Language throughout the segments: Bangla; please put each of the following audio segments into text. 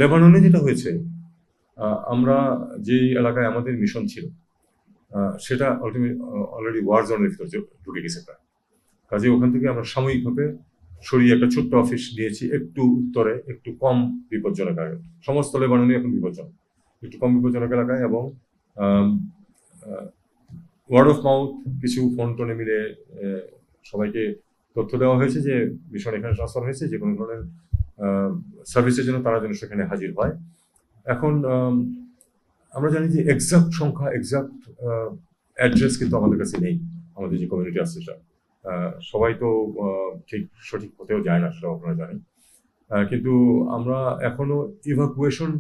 লেবাননে যেটা হয়েছে, আমরা যেই এলাকায় আমাদের মিশন ছিল সেটা অলরেডি ওয়ার জোনের ভিতরে ঢুকে গেছে প্রায়। কাজে ওখান থেকে আমরা সাময়িকভাবে সরিয়ে একটা ছোট্ট অফিস নিয়েছি একটু উত্তরে, একটু কম বিপজ্জনক এলাকায়। সমস্ত লেবাননে এখন বিপজ্জনক, একটু কম বিপজ্জনক এলাকায়। এবং ওয়ার্ড অফ মাউথ কিছু ফোন টোনে মিলে সবাইকে তথ্য দেওয়া হয়েছে যে মিশন এখানে ট্রান্সফার হয়েছে, যে কোনো ধরনের সার্ভিসের জন্য তারা যেন সেখানে হাজির হয়। এখন আমরা জানি যে এক্সাক্ট সংখ্যা, এক্সাক্ট অ্যাড্রেস কিন্তু আমাদের কাছে নেই। আমাদের যে কমিউনিটি আছে সেটা সবাই তো ঠিক সঠিক হতেও যায় না, সেটাও আপনারা জানেন। কিন্তু আমরা এখনো ইভাকুয়েশন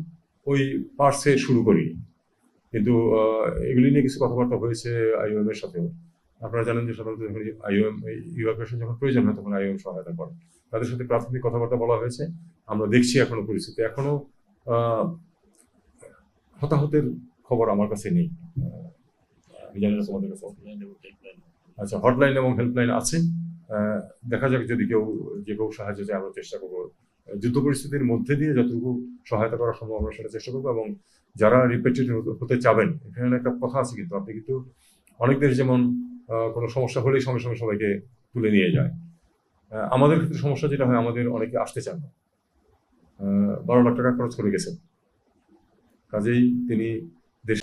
ওই পার্সে শুরু করিনি। কিন্তু এগুলি নিয়ে কিছু কথাবার্তা হয়েছে আইওএম এর সাথেও। আপনারা জানেন যে সাধারণত যখন আইওএম ইভাকুয়েশন যখন প্রয়োজন হয় তখন আইওএম সহায়তা করে। তাদের সাথে প্রাথমিক কথাবার্তা বলা হয়েছে। আমরা দেখছি এখনো পরিস্থিতি, এখনো হতাহতের খবর আমার কাছে নেই। আমি জানি না তোমাদের কাছে। আচ্ছা, হটলাইন এবং হেল্পলাইন আছে। দেখা যাক, যদি যে কেউ সাহায্য চায় আমরা চেষ্টা করবো। যুদ্ধ পরিস্থিতির মধ্যে দিয়ে যতটুকু সহায়তা করা সম্ভব আমরা সেটা চেষ্টা করবো। এবং যারা রিপেট্রিয়েট হতে চাবেন, এখানে একটা কথা আছে কিন্তু, আপনি কিন্তু অনেক দেশ যেমন কোনো সমস্যা হলেই সঙ্গে সঙ্গে সবাইকে তুলে নিয়ে যায়। আমাদের ক্ষেত্রে সমস্যা যেটা হয়, আমাদের অনেকে আসতে চান না। 12 লাখ টাকা খরচ করে গেছেন, কাজেই তিনি দেশ